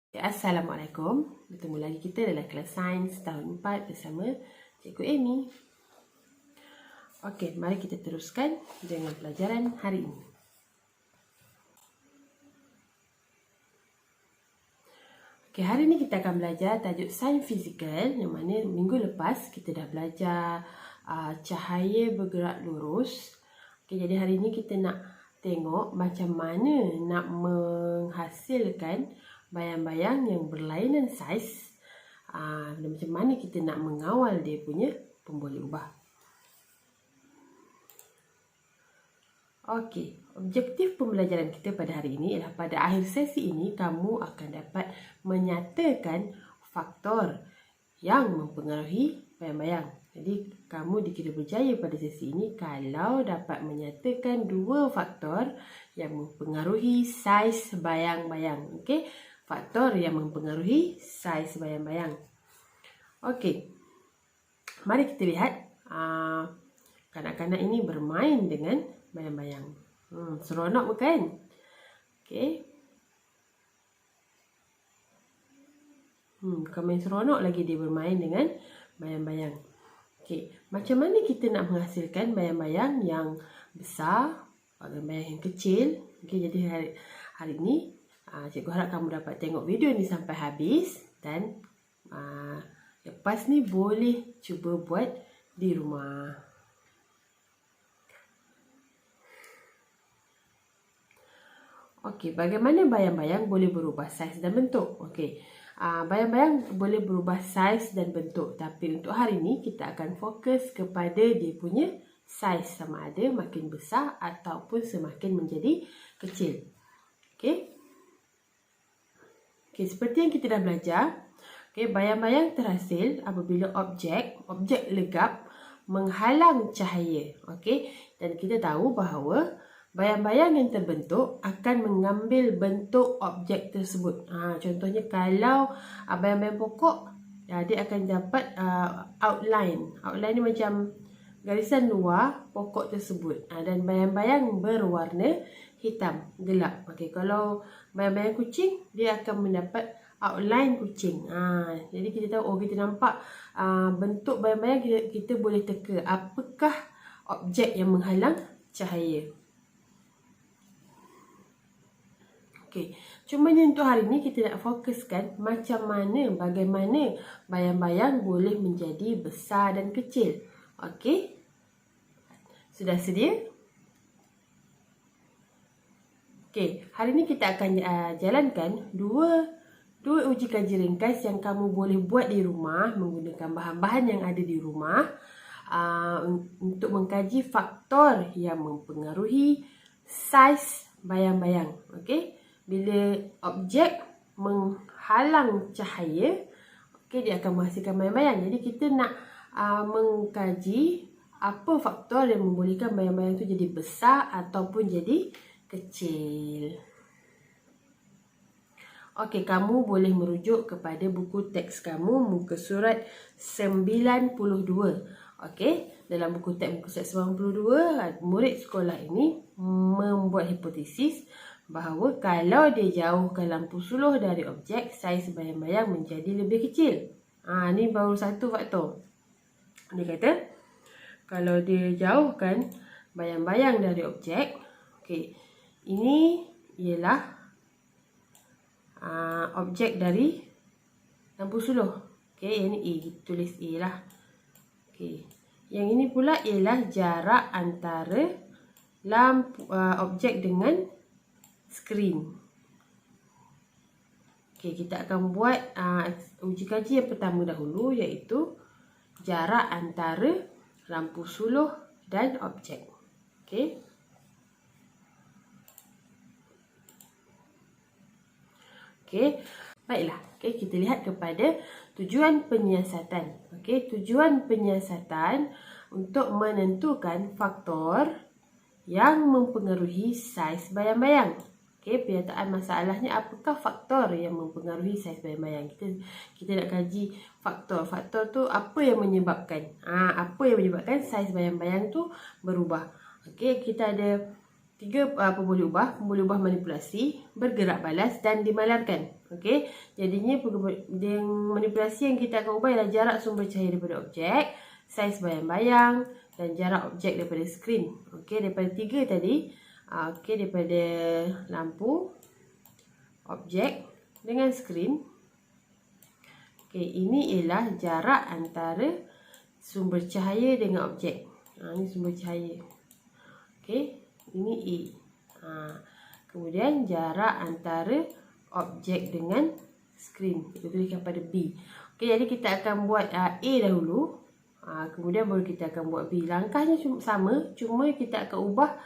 Assalamualaikum. Bertemu lagi kita dalam kelas sains tahun 4 bersama Cikgu Amy. Okey, mari kita teruskan dengan pelajaran hari ini. Okey, hari ini kita akan belajar tajuk sains fizikal yang mana minggu lepas kita dah belajar cahaya bergerak lurus. Okey, jadi hari ini kita nak tengok macam mana nak menghasilkan bayang-bayang yang berlainan saiz dan macam mana kita nak mengawal dia punya pemboleh ubah. Okey, objektif pembelajaran kita pada hari ini ialah pada akhir sesi ini kamu akan dapat menyatakan faktor yang mempengaruhi bayang-bayang. Jadi kamu dikira berjaya pada sesi ini kalau dapat menyatakan dua faktor yang mempengaruhi saiz bayang-bayang. Okey, faktor yang mempengaruhi saiz bayang-bayang. Okey, mari kita lihat kanak-kanak ini bermain dengan bayang-bayang. Seronok bukan? Okey. Bukan main seronok lagi dia bermain dengan bayang-bayang. Okey, macam mana kita nak menghasilkan bayang-bayang yang besar, bayang-bayang yang kecil? Okey, jadi hari ini cikgu harap kamu dapat tengok video ni sampai habis dan lepas ni boleh cuba buat di rumah. Okey, bagaimana bayang-bayang boleh berubah saiz dan bentuk? Okey, bayang-bayang boleh berubah saiz dan bentuk, tapi untuk hari ini kita akan fokus kepada dia punya saiz, sama ada makin besar ataupun semakin menjadi kecil. Okey. Okey, seperti yang kita dah belajar, okey, bayang-bayang terhasil apabila objek legap menghalang cahaya. Okey, dan kita tahu bahawa bayang-bayang yang terbentuk akan mengambil bentuk objek tersebut. Contohnya kalau bayang-bayang pokok, dia akan dapat outline. Outline ni macam garisan luar pokok tersebut. Dan bayang-bayang berwarna hitam, gelap. Okey, kalau bayang-bayang kucing, dia akan mendapat outline kucing. Jadi kita tahu, kita nampak bentuk bayang-bayang, kita boleh teka apakah objek yang menghalang cahaya. Okey, cumanya untuk hari ini kita nak fokuskan bagaimana bayang-bayang boleh menjadi besar dan kecil. Okey, sudah sedia? Okey, hari ini kita akan jalankan dua uji kaji ringkas yang kamu boleh buat di rumah menggunakan bahan-bahan yang ada di rumah untuk mengkaji faktor yang mempengaruhi saiz bayang-bayang. Okey, bila objek menghalang cahaya, okey, dia akan menghasilkan bayang-bayang. Jadi kita nak mengkaji apa faktor yang membolehkan bayang-bayang itu jadi besar ataupun jadi kecil. Okey, kamu boleh merujuk kepada buku teks kamu muka surat 92. Okey, dalam buku teks muka surat 92, murid sekolah ini membuat hipotesis bahawa kalau dia jauhkan lampu suluh dari objek, saiz bayang-bayang menjadi lebih kecil. Ni baru satu faktor. Dia kata kalau dia jauhkan bayang-bayang dari objek, okey, ini ialah objek dari lampu suluh. Okey, yang ni A, kita tulis A lah. Okey, yang ini pula ialah jarak antara objek dengan skrin. Okey, kita akan buat uji kaji yang pertama dahulu, iaitu jarak antara lampu suluh dan objek. Okey. Okey, baiklah. Okey, kita lihat kepada tujuan penyiasatan. Okey, tujuan penyiasatan untuk menentukan faktor yang mempengaruhi saiz bayang-bayang. Okey, penyataan masalahnya apakah faktor yang mempengaruhi saiz bayang-bayang. Kita nak kaji faktor. Faktor tu apa yang menyebabkan? Apa yang menyebabkan saiz bayang-bayang tu berubah. Okey, kita ada boleh ubah manipulasi, bergerak balas dan dimalarkan. Okey, jadinya manipulasi yang kita akan ubah ialah jarak sumber cahaya daripada objek, saiz bayang-bayang dan jarak objek daripada skrin. Okey, daripada 3 tadi. Okey, daripada lampu, objek dengan skrin. Okey, ini ialah jarak antara sumber cahaya dengan objek. Ini sumber cahaya. Okey. Ini A. Kemudian jarak antara objek dengan skrin. Kita tuliskan pada B. Okey, jadi kita akan buat A dahulu. Kemudian baru kita akan buat B. Langkahnya sama, cuma kita akan ubah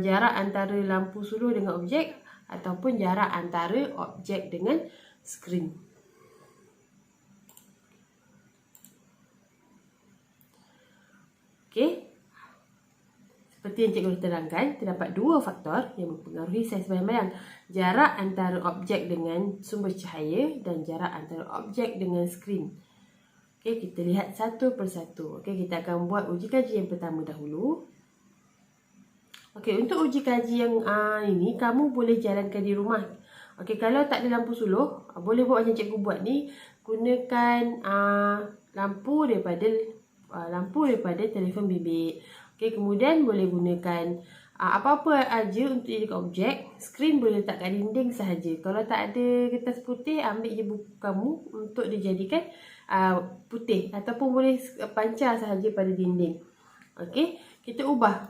jarak antara lampu suluh dengan objek ataupun jarak antara objek dengan skrin. Okey. Seperti yang cikgu terangkan, terdapat dua faktor yang mempengaruhi saiz bayang-bayang. Jarak antara objek dengan sumber cahaya dan jarak antara objek dengan skrin. Okey, kita lihat satu persatu. Okey, kita akan buat uji kaji yang pertama dahulu. Okey, untuk uji kaji yang ini, kamu boleh jalankan di rumah. Okey, kalau tak ada lampu suluh, boleh buat macam cikgu buat ni. Gunakan lampu daripada telefon bimbit. Okey, kemudian boleh gunakan apa-apa aja untuk jadikan objek. Skrin boleh letak kat dinding sahaja. Kalau tak ada kertas putih, ambil je buku kamu untuk dijadikan putih. Ataupun boleh pancar sahaja pada dinding. Okey, kita ubah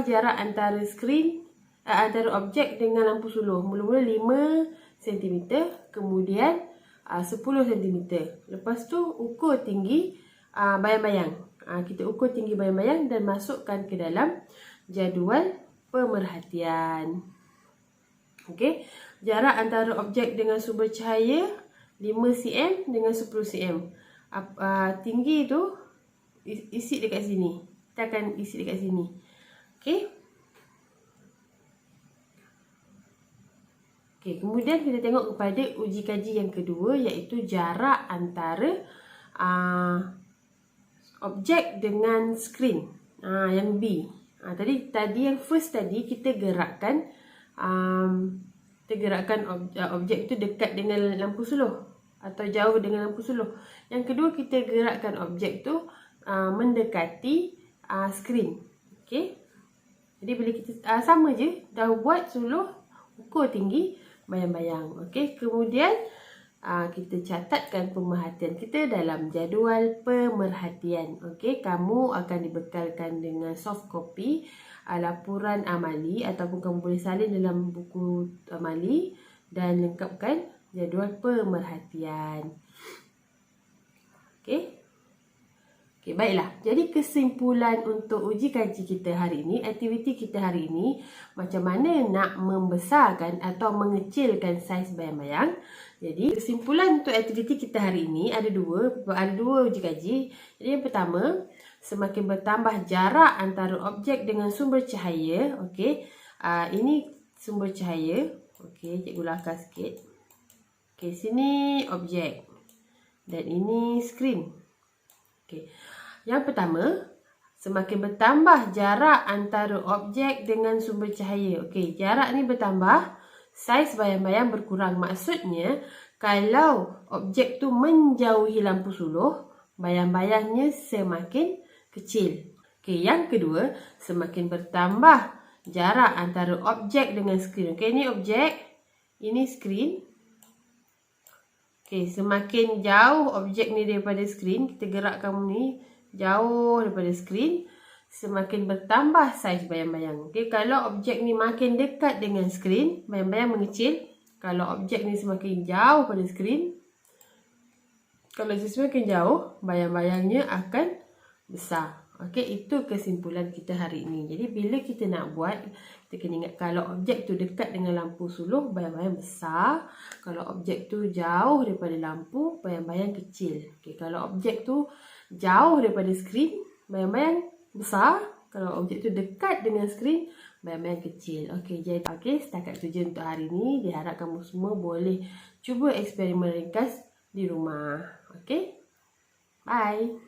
jarak antara skrin, antara objek dengan lampu suluh. Mula-mula 5 cm, kemudian 10 cm. Lepas tu ukur tinggi bayang-bayang. Kita ukur tinggi bayang-bayang dan masukkan ke dalam jadual pemerhatian. Okey, jarak antara objek dengan sumber cahaya 5 cm dengan 10 cm. Tinggi tu isi dekat sini. Kita akan isi dekat sini. Okey. Okey, kemudian kita tengok kepada uji kaji yang kedua, iaitu jarak antara objek dengan skrin. Yang B. Tadi yang first tadi kita gerakkan objek itu dekat dengan lampu suluh atau jauh dengan lampu suluh. Yang kedua kita gerakkan objek tu mendekati skrin. Okey. Jadi bila kita sama je, dah buat suluh, ukur tinggi bayang-bayang. Okey, kemudian kita catatkan pemerhatian kita dalam jadual pemerhatian. Okey, kamu akan dibekalkan dengan soft copy laporan amali ataupun kamu boleh salin dalam buku amali dan lengkapkan jadual pemerhatian. Okey. Okey, baiklah. Jadi kesimpulan untuk uji kaji kita hari ini, aktiviti kita hari ini, macam mana nak membesarkan atau mengecilkan saiz bayang-bayang. Jadi kesimpulan untuk aktiviti kita hari ini ada dua uji kaji. Jadi yang pertama, semakin bertambah jarak antara objek dengan sumber cahaya. Okey, ini sumber cahaya. Okey, cikgu lakar sikit. Okey, sini objek dan ini skrin. Okey. Yang pertama, semakin bertambah jarak antara objek dengan sumber cahaya. Okey, jarak ni bertambah, saiz bayang-bayang berkurang. Maksudnya, kalau objek tu menjauhi lampu suluh, bayang-bayangnya semakin kecil. Okey, yang kedua, semakin bertambah jarak antara objek dengan skrin. Okey, ini objek, ini skrin. Okey, semakin jauh objek ni daripada skrin, kita gerakkan ni jauh daripada skrin, semakin bertambah saiz bayang-bayang. Okey, kalau objek ni makin dekat dengan skrin, bayang-bayang mengecil. Kalau objek ni semakin jauh pada skrin, kalau semakin jauh, bayang-bayangnya akan besar. Okey, itu kesimpulan kita hari ini. Jadi bila kita nak buat, kita kena ingat kalau objek tu dekat dengan lampu suluh, bayang-bayang besar. Kalau objek tu jauh daripada lampu, bayang-bayang kecil. Okey, kalau objek tu jauh daripada skrin, bayang-bayang besar. Kalau objek tu dekat dengan skrin, bayang-bayang kecil. Okey, jadi setakat tu je untuk hari ini. Diharap kamu semua boleh cuba eksperimen ringkas di rumah. Okey, bye.